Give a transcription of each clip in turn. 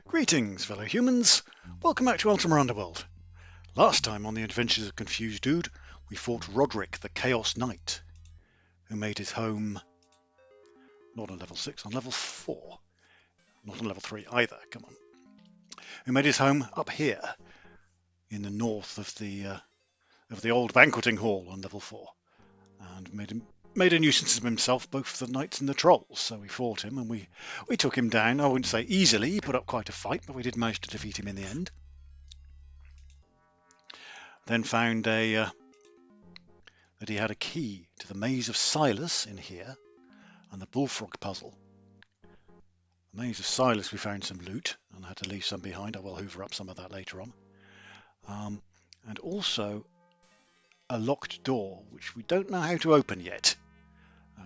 Greetings, fellow humans. Welcome back to Ultima Underworld. Last time on the Adventures of Confused Dude, we fought Rodrick, the Chaos Knight, who made his home not on level 6, on level 4. Not on level 3 either, come on. Who made his home up here, in the north of the old banqueting hall on level 4. And made a nuisance of himself, both the knights and the trolls. So we fought him and we took him down. I wouldn't say easily, he put up quite a fight, but we did manage to defeat him in the end. Then found that he had a key to the Maze of Silas in here, and the Bullfrog puzzle. The Maze of Silas, we found some loot, and I had to leave some behind. I will hoover up some of that later on. And also a locked door, which we don't know how to open yet.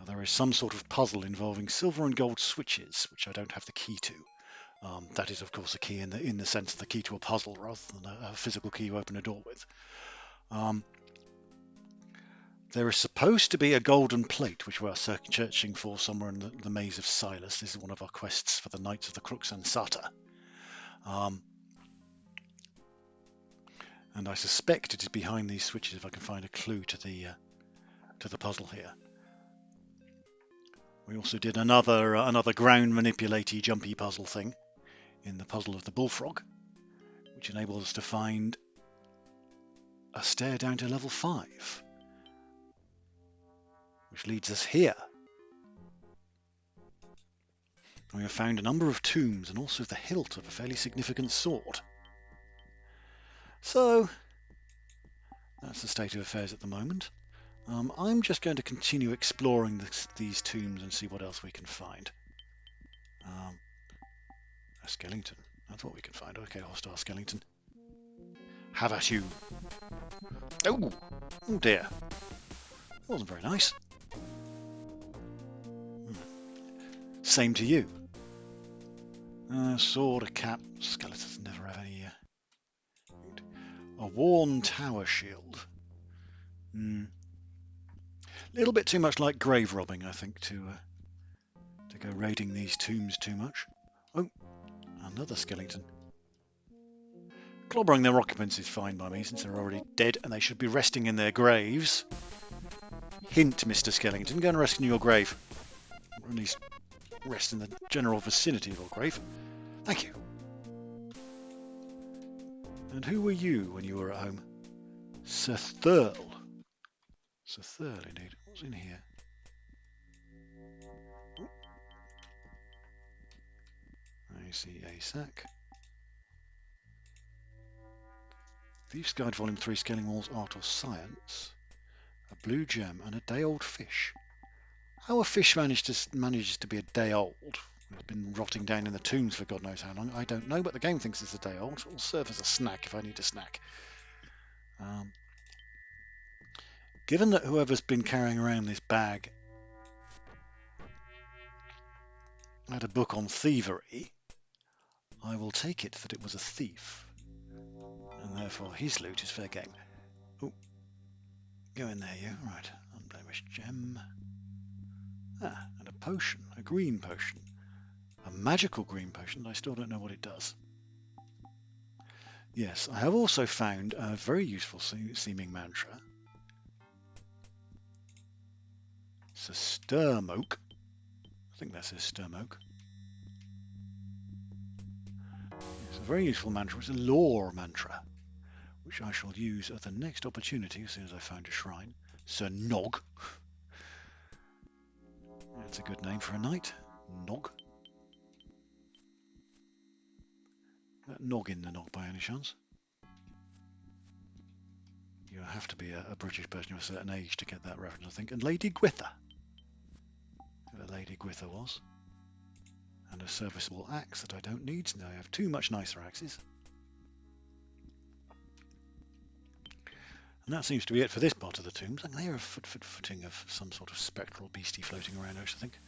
There is some sort of puzzle involving silver and gold switches, which I don't have the key to. That is, of course, a key in the sense of the key to a puzzle, rather than a physical key you open a door with. There is supposed to be a golden plate, which we are searching for somewhere in the Maze of Silas. This is one of our quests for the Knights of the Crux and Sata. And I suspect it is behind these switches if I can find a clue to the puzzle here. We also did another ground manipulate-y jumpy puzzle thing in the puzzle of the Bullfrog, which enabled us to find a stair down to level 5, which leads us here. We have found a number of tombs and also the hilt of a fairly significant sword. So that's the state of affairs at the moment. I'm just going to continue exploring these tombs and see what else we can find. A skeleton. That's what we can find. Okay, hostile skeleton. Have at you. Oh dear. That wasn't very nice. Same to you. Sword, a cap. Skeletons never have any. A worn tower shield. A little bit too much like grave robbing, I think, to go raiding these tombs too much. Oh, another skeleton. Clobbering their occupants is fine by me, since they're already dead and they should be resting in their graves. Hint, Mr. Skellington, go and rest in your grave. Or at least rest in the general vicinity of your grave. Thank you. And who were you when you were at home? Sir Thurl. Sir Thurl, indeed. What's in here? I see a sack. Thieves' Guide Volume 3, Scaling Walls, Art or Science. A blue gem and a day-old fish. How a fish manages to be a day old? It's been rotting down in the tombs for God knows how long. I don't know, but the game thinks it's a day old. It'll serve as a snack if I need a snack. Given that whoever's been carrying around this bag had a book on thievery, I will take it that it was a thief, and therefore his loot is fair game. Oh, go in there, you. Right, unblemished gem. And a potion, a green potion. A magical green potion, I still don't know what it does. Yes, I have also found a very useful seeming mantra. It's a Sturmoke. I think that says Sturmoke. It's a very useful mantra. It's a lore mantra, which I shall use at the next opportunity as soon as I find a shrine. Sir Nog. That's a good name for a knight. Nog. That Nog in the Nog by any chance? You have to be a British person of a certain age to get that reference, I think. And Lady Gwither. Who Lady Gwither was. And a serviceable axe that I don't need. Now I have two much nicer axes. And that seems to be it for this part of the tombs. I can hear a footing of some sort of spectral beastie floating around, I should think.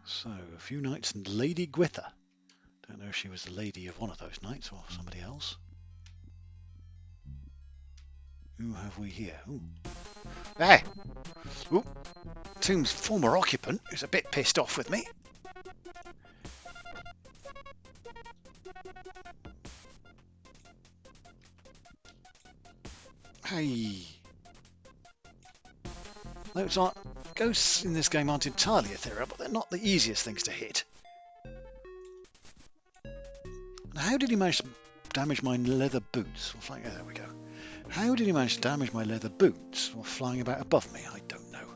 So, a few knights and Lady Gwither. Don't know if she was the lady of one of those knights or somebody else. Who have we here? Ooh. Hey! Ooh. Tomb's former occupant, who's a bit pissed off with me. Hey! Ghosts in this game aren't entirely ethereal, but they're not the easiest things to hit. Now, how did he manage to damage my leather boots? There we go. How did he manage to damage my leather boots while flying about above me? I don't know.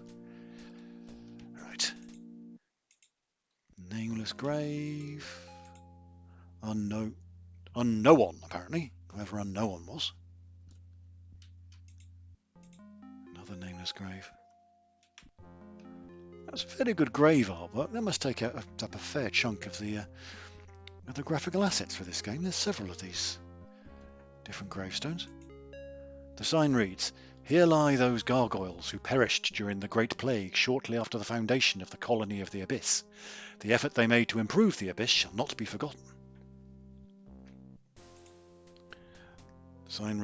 Right. Nameless grave. Unknown, apparently. Whoever unknown was. Another nameless grave. That's very good grave artwork. That must take up a fair chunk of the graphical assets for this game. There's several of these different gravestones. The sign reads, "Here lie those gargoyles who perished during the Great Plague shortly after the foundation of the colony of the Abyss. The effort they made to improve the Abyss shall not be forgotten." The sign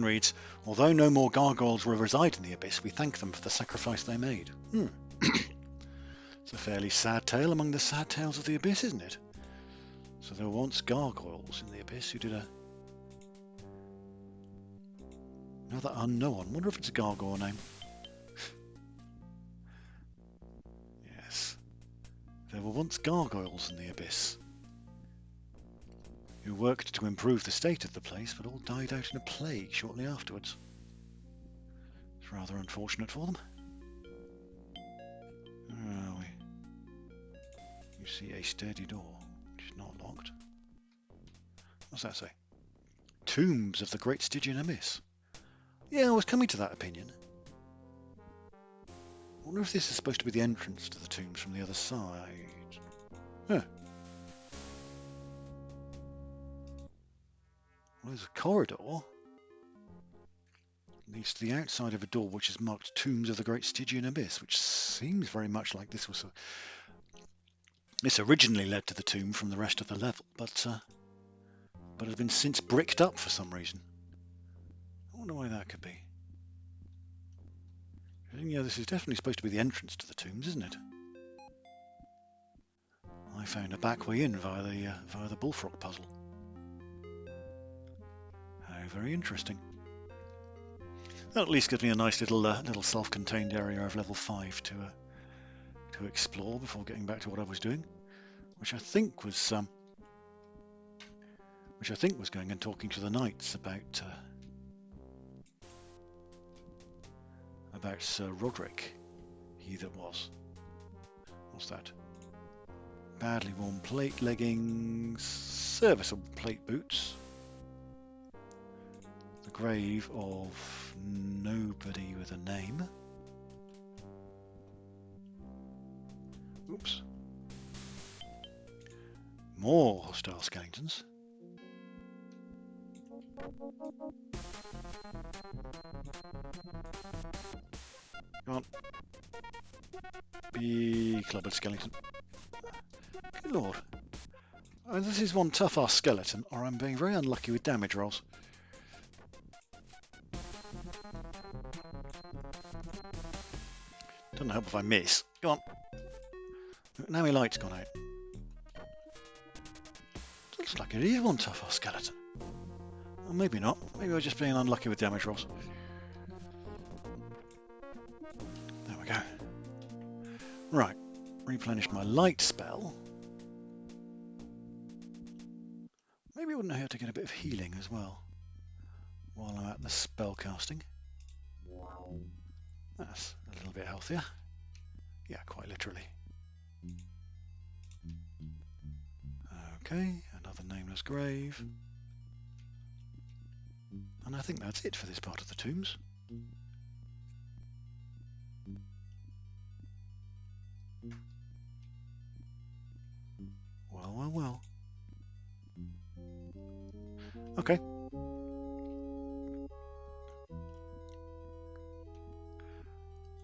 reads, "Although no more gargoyles will reside in the Abyss, we thank them for the sacrifice they made." It's a fairly sad tale among the sad tales of the Abyss, isn't it? So there were once gargoyles in the Abyss who did another unknown. Wonder if it's a gargoyle name. Yes. There were once gargoyles in the Abyss who worked to improve the state of the place, but all died out in a plague shortly afterwards. It's rather unfortunate for them. Where are we? You see a sturdy door, which is not locked. What's that say? Tombs of the Great Stygian Abyss. Yeah, I was coming to that opinion. I wonder if this is supposed to be the entrance to the tombs from the other side. Huh. Well, there's a corridor. Leads to the outside of a door which is marked Tombs of the Great Stygian Abyss, which seems very much like this was this originally led to the tomb from the rest of the level, but has been since bricked up for some reason. I wonder why that could be. Yeah, this is definitely supposed to be the entrance to the tombs, isn't it? I found a back way in via the Bullfrog puzzle. How very interesting. That at least gives me a nice little self-contained area of level 5 to explore before getting back to what I was doing, which I think was going and talking to the knights about Sir Rodrick, he that was. What's that? Badly worn plate leggings, serviceable plate boots, the grave of nobody with a name. Oops. More hostile skeletons. Come on. Be clubbered skeleton. Good lord. This is one tough-ass skeleton, or I'm being very unlucky with damage rolls. Doesn't help if I miss. Come on. Now my light's gone out. Looks like it is one tough-ass skeleton. Or maybe not. Maybe I'm just being unlucky with damage rolls. There we go. Right. Replenish my light spell. Maybe it wouldn't hurt to get a bit of healing as well while I'm at the spell casting. That's a little bit healthier. Yeah, quite literally. Okay, another nameless grave. And I think that's it for this part of the tombs. Well, well, well. Okay.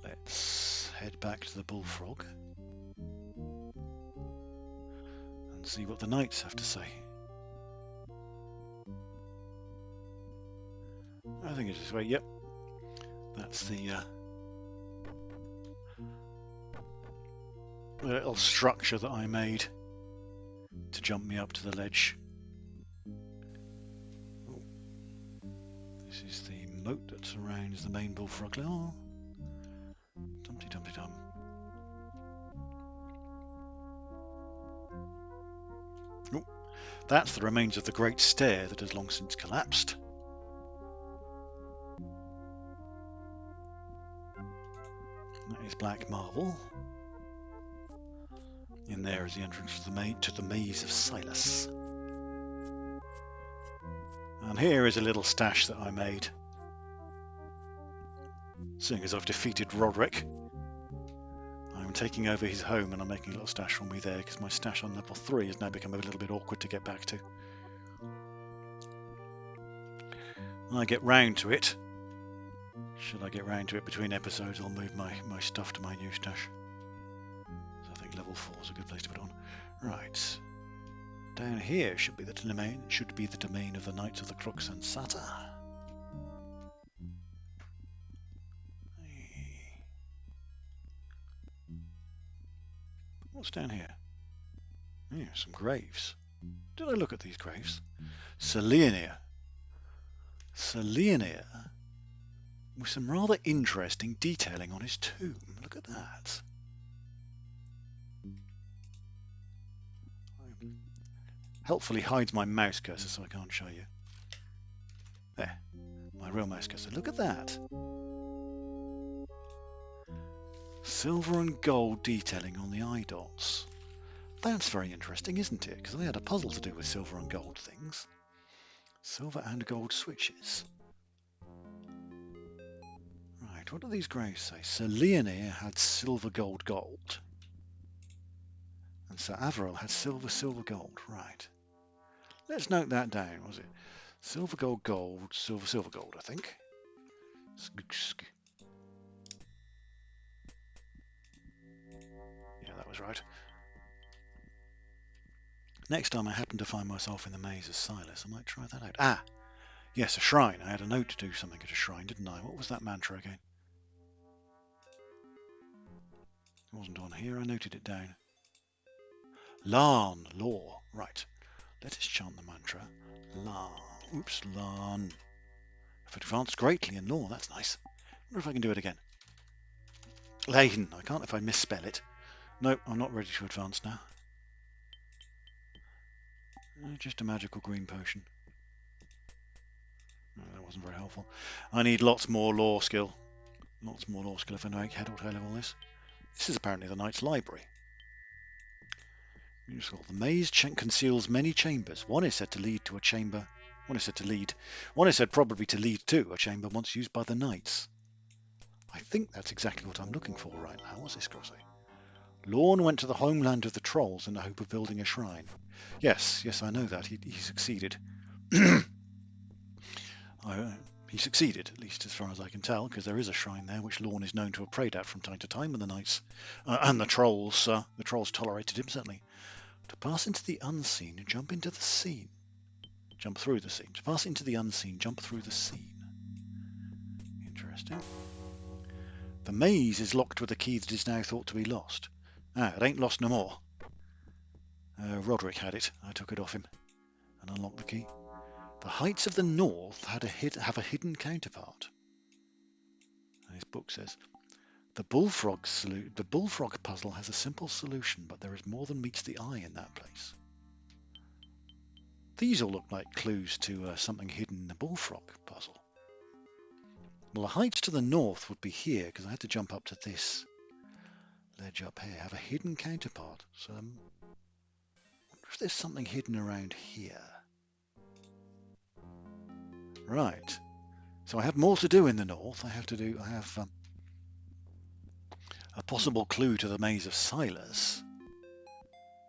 Let's head back to the Bullfrog and see what the knights have to say. I think it's this way, yep. That's the little structure that I made to jump me up to the ledge. Oh. This is the moat that surrounds the main Bullfrog. Oh. Dumpty dumpty dum. Oh. That's the remains of the great stair that has long since collapsed. That is black marble. In there is the entrance to the Maze of Silas. And here is a little stash that I made. Seeing as I've defeated Rodrick, I'm taking over his home and I'm making a little stash for me there because my stash on level 3 has now become a little bit awkward to get back to. When I get round to it, should I get round to it between episodes, I'll move my stuff to my new stash. So I think level 4 is a good place to put on. Right. Down here should be the domain of the Knights of the Crux and Sata. What's down here? Yeah, some graves. Did I look at these graves? Selenia. Selenia with some rather interesting detailing on his tomb. Look at that. Helpfully hides my mouse cursor so I can't show you. There, my real mouse cursor. Look at that. Silver and gold detailing on the eye dots. That's very interesting, isn't it? Because they had a puzzle to do with silver and gold things. Silver and gold switches. Right, what do these graves say? Sir Leonir had silver, gold, gold. And Sir Averil had silver, silver, gold. Right. Let's note that down. Was it silver, gold, gold, silver, silver, gold, I think. Yeah, that was right. Next time I happen to find myself in the Maze of Silas, I might try that out. Ah, yes, a shrine. I had a note to do something at a shrine, didn't I? What was that mantra again? It wasn't on here. I noted it down. Larn, law. Right. Let us chant the mantra. Larn. Oops, Larn. I've advanced greatly in law. That's nice. I wonder if I can do it again. Lane. I can't if I misspell it. Nope, I'm not ready to advance now. Just a magical green potion. No, that wasn't very helpful. I need lots more law skill. Lots more law skill if I know head or tail of all this. This is apparently the Knight's Library. Useful. The maze conceals many chambers. One is said to lead to a chamber. One is said probably to lead to a chamber once used by the knights. I think that's exactly what I'm looking for right now. What's this crossing? Lorne went to the homeland of the trolls in the hope of building a shrine. Yes, I know that. He succeeded. He succeeded, at least as far as I can tell, because there is a shrine there which Lorne is known to have prayed at from time to time, and the knights and the trolls tolerated him, certainly. To pass into the unseen, jump into the scene. Jump through the scene. To pass into the unseen, jump through the scene. Interesting. The maze is locked with a key that is now thought to be lost. Ah, it ain't lost no more. Rodrick had it. I took it off him and unlocked the key. The heights of the north have a hidden counterpart. And his book says, the Bullfrog puzzle has a simple solution, but there is more than meets the eye in that place. These all look like clues to something hidden in the Bullfrog puzzle. Well, the heights to the north would be here, because I had to jump up to this ledge up here. Have a hidden counterpart. So I wonder if there's something hidden around here. Right. So I have more to do in the north. I have a possible clue to the Maze of Silas,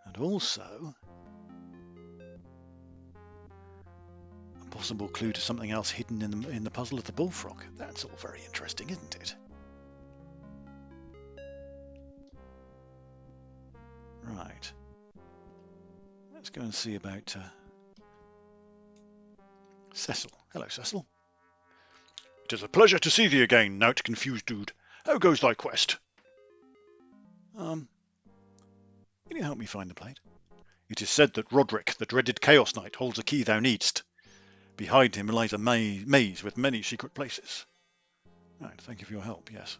and also a possible clue to something else hidden in the puzzle of the Bullfrog. That's all very interesting, isn't it? Right. Let's go and see about Cecil. Hello, Cecil. It is a pleasure to see thee again, now confused dude. How goes thy quest? Can you help me find the plate? It is said that Rodrick, the dreaded Chaos Knight, holds a key thou needst. Behind him lies a maze with many secret places. Right, thank you for your help, yes.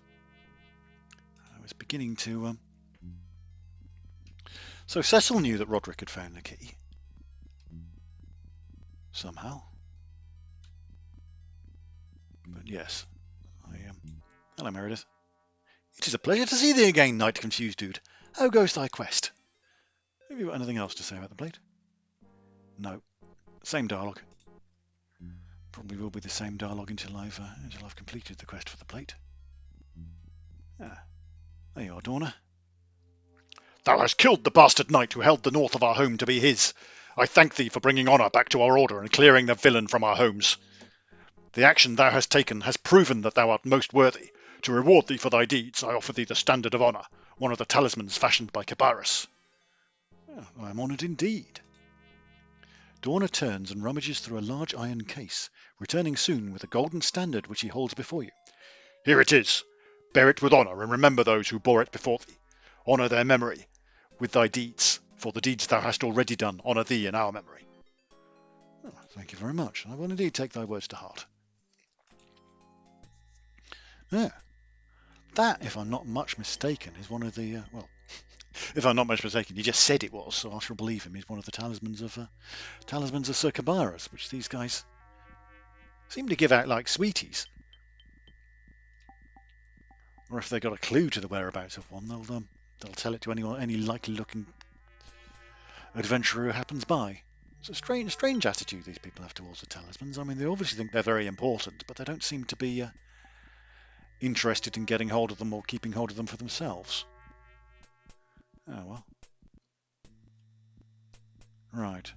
I was beginning to... So Cecil knew that Rodrick had found the key. Somehow. But yes, hello, Meredith. It is a pleasure to see thee again, Knight Confused Dude. How goes thy quest? Have you got anything else to say about the plate? No. Same dialogue. Probably will be the same dialogue until I've completed the quest for the plate. Ah, there you are, Dorna. Thou hast killed the bastard knight who held the north of our home to be his. I thank thee for bringing honour back to our order and clearing the villain from our homes. The action thou hast taken has proven that thou art most worthy. To reward thee for thy deeds, I offer thee the Standard of Honour, one of the talismans fashioned by Cabarrus. Oh, I am honoured indeed. Dorna turns and rummages through a large iron case, returning soon with a golden standard which he holds before you. Here it is. Bear it with honour and remember those who bore it before thee. Honour their memory with thy deeds, for the deeds thou hast already done honour thee in our memory. Oh, thank you very much. I will indeed take thy words to heart. Yeah. That, if I'm not much mistaken, is one of the, if I'm not much mistaken, he just said it was, so I shall believe him. He's one of the talismans of Sir Cabarrus, which these guys seem to give out like sweeties. Or if they got a clue to the whereabouts of one, they'll tell it to any likely-looking adventurer who happens by. It's a strange attitude these people have towards the talismans. I mean, they obviously think they're very important, but they don't seem to be interested in getting hold of them or keeping hold of them for themselves. Oh well. Right.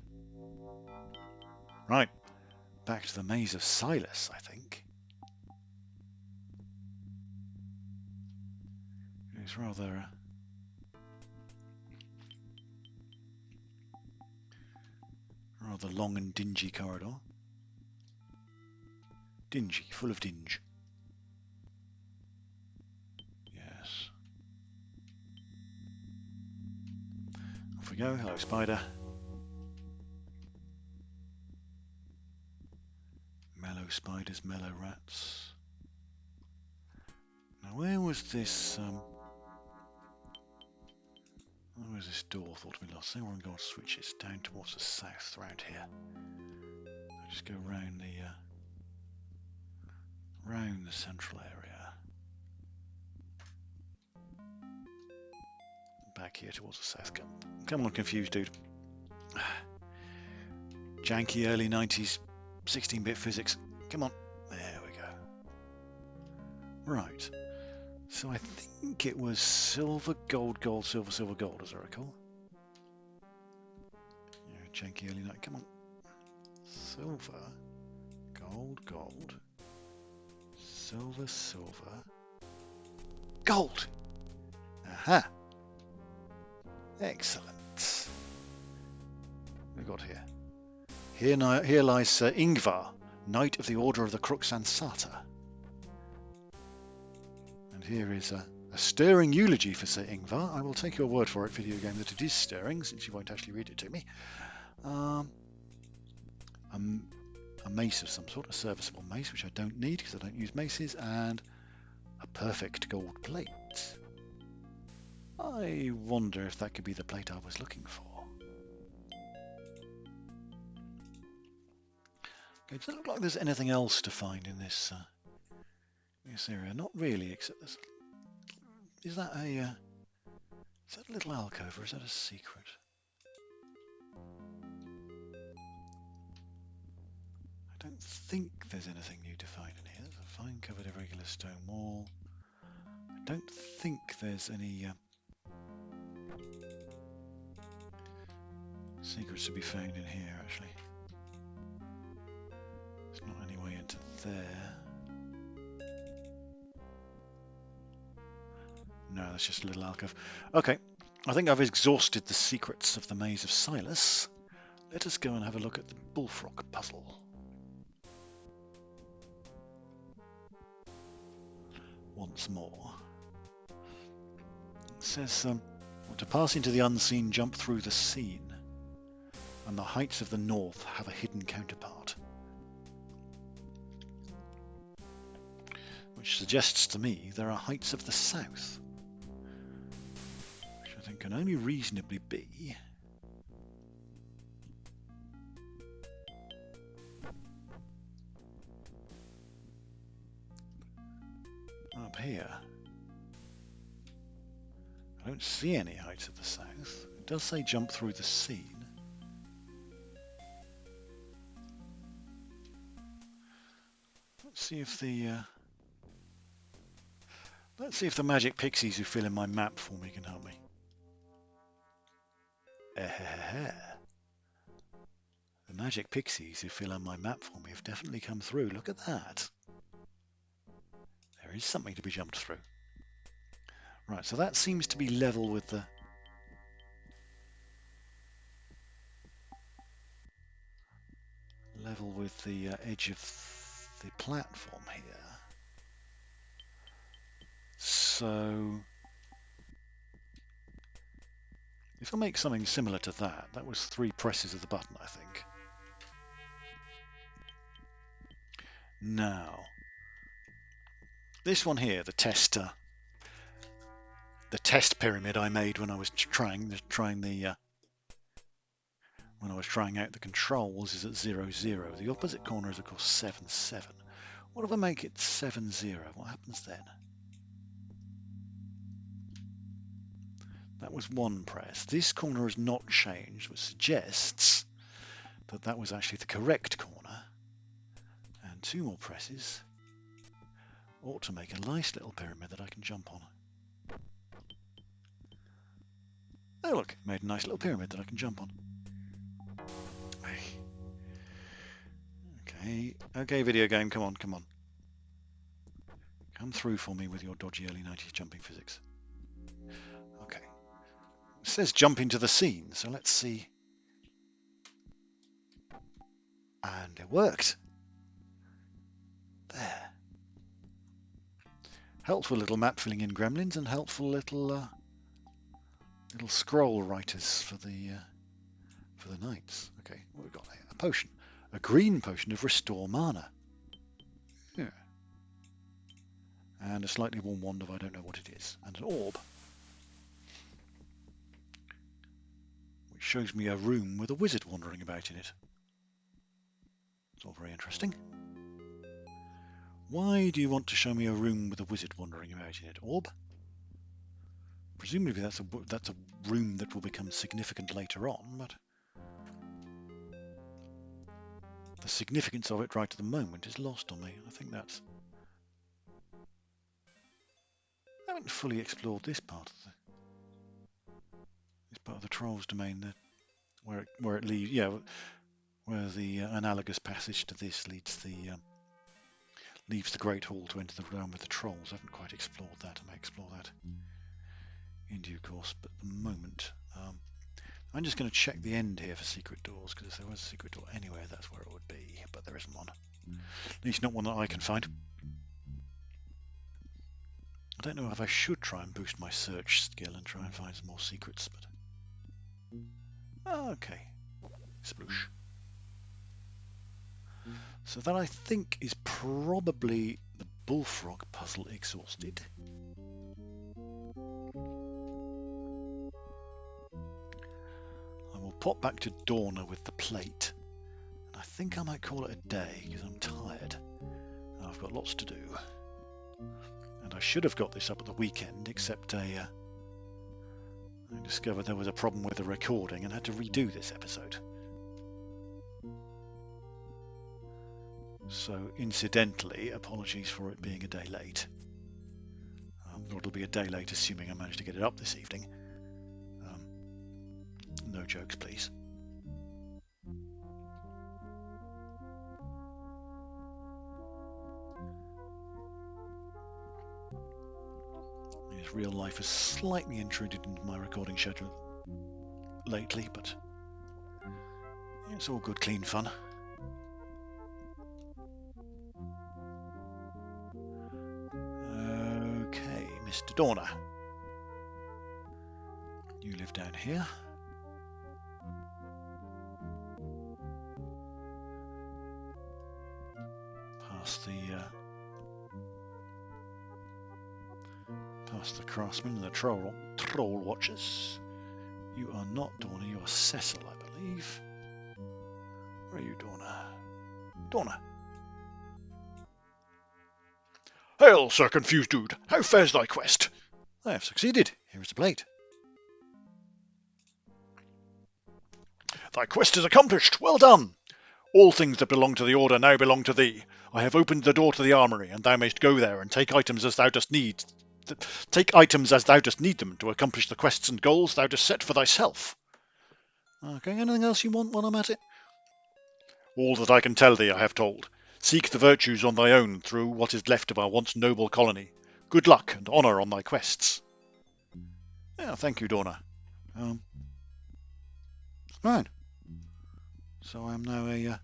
Back to the Maze of Silas, I think. It's rather long and dingy corridor. Dingy, full of dinge. Yes. Off we go. Hello, spider. Mellow spiders, mellow rats. Now, where was this? Where was this door? Thought to be lost. There one gold switches down towards the south, around here. I'll just go round the central area. Back here towards the south. Come on, Confused Dude. Janky early 90s 16-bit physics. Come on. There we go. Right. So I think it was silver, gold, gold, silver, silver, gold, as I recall. Yeah, janky early night. Come on. Silver, gold, gold, silver, silver, gold. Aha. Excellent. What have we got here? Here lies Sir Ingvar, Knight of the Order of the Crux Ansata. And here is a stirring eulogy for Sir Ingvar. I will take your word for it, video game, that it is stirring, since you won't actually read it to me. A mace of some sort, a serviceable mace, which I don't need because I don't use maces, and a perfect gold plate. I wonder if that could be the plate I was looking for. Okay, does it look like there's anything else to find in this area? Not really, except there's... Is that a little alcove, or is that a secret? I don't think there's anything new to find in here. There's a fine covered irregular stone wall. I don't think there's any secrets to be found in here, actually. There's not any way into there. No, that's just a little alcove. Okay, I think I've exhausted the secrets of the Maze of Silas. Let us go and have a look at the Bullfrog puzzle. Once more. It says, to pass into the unseen, jump through the scene. and the heights of the north have a hidden counterpart. Which suggests to me there are heights of the south, which I think can only reasonably be up here. I don't see any heights of the south. It does say jump through the scene. Let's see if the magic pixies who fill in my map for me can help me. The magic pixies who fill in my map for me have definitely come through. Look at that. There is something to be jumped through. Right, so that seems to be level with the edge of the platform here. So if I make something similar to that, that was 3 presses of the button, I think. Now, this one here, the test pyramid I made when I was trying out the controls, is at 0, 0. The opposite corner is of course 7, 7. What if I make it 7, 0? What happens then? That was 1 press. This corner has not changed, which suggests that that was actually the correct corner. And 2 more presses ought to make a nice little pyramid that I can jump on. Oh look, made a nice little pyramid that I can jump on. Okay, video game, come on. Come through for me with your dodgy early 90s jumping physics. Okay. It says jump into the scene, so let's see. And it worked. There. Helpful little map filling in gremlins and helpful little scroll writers for the knights. Okay, what have we got here? A potion. A green potion of restore mana. Yeah. And a slightly worn wand of I don't know what it is. And an orb. Which shows me a room with a wizard wandering about in it. It's all very interesting. Why do you want to show me a room with a wizard wandering about in it? Orb? Presumably that's a room that will become significant later on, but the significance of it right at the moment is lost on me. I think that's... I haven't fully explored this part of the Troll's domain, where it leads, yeah, where the analogous passage to this leaves the Great Hall to enter the realm of the Trolls. I haven't quite explored that. I may explore that in due course, but at the moment I'm just going to check the end here for secret doors, because if there was a secret door anywhere, that's where it would be, but there isn't one. At least not one that I can find. I don't know if I should try and boost my search skill and try and find some more secrets, but... Okay. Sploosh. So that, I think, is probably the Bullfrog puzzle exhausted. I will pop back to Dorna with the plate. And I think I might call it a day, because I'm tired. And I've got lots to do. And I should have got this up at the weekend, except I discovered there was a problem with the recording and had to redo this episode. So, incidentally, apologies for it being a day late. It'll be a day late, assuming I manage to get it up this evening. No jokes, please. Real life has slightly intruded into my recording schedule lately, but it's all good, clean fun. Okay, Mr. Dorna. You live down here. past the craftsman and the troll watchers. You are not Dorna, you are Cecil, I believe. Where are you, Dorna? Dorna! Hail, Sir Confused Dude! How fares thy quest? I have succeeded. Here is the plate. Thy quest is accomplished. Well done! All things that belong to the Order now belong to thee. I have opened the door to the armory, and thou mayst go there and take items as thou dost need. Take items as thou dost need them to accomplish the quests and goals thou dost set for thyself. Okay, anything else you want while I'm at it? All that I can tell thee I have told. Seek the virtues on thy own through what is left of our once noble colony. Good luck and honour on thy quests. Yeah, thank you, Dorna. Right. So I'm now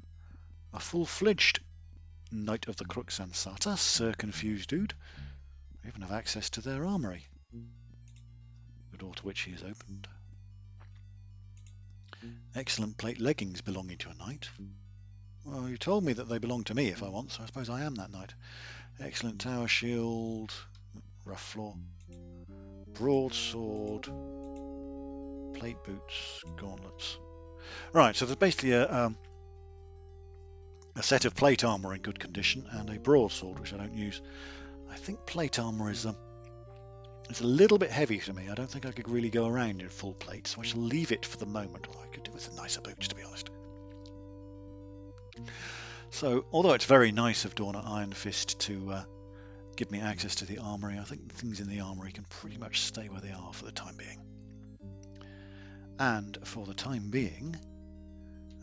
a full-fledged Knight of the Crux Ansata, Sir Confused Dude. I even have access to their armoury, the door to which he has opened. Excellent plate leggings belonging to a knight. Well, you told me that they belong to me if I want, so I suppose I am that knight. Excellent tower shield, rough floor, broadsword, plate boots, gauntlets. Right, so there's basically a set of plate armour in good condition and a broadsword, which I don't use. I think plate armour is it's a little bit heavy to me. I don't think I could really go around in full plate, so I shall leave it for the moment. Or I could do with some nicer boots, to be honest. So, although it's very nice of Dorna Iron Fist to give me access to the armoury, I think things in the armoury can pretty much stay where they are for the time being. And for the time being,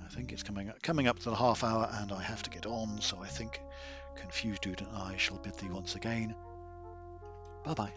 I think it's coming up to the half hour, and I have to get on, so I think Confused Dude and I shall bid thee once again. Bye-bye.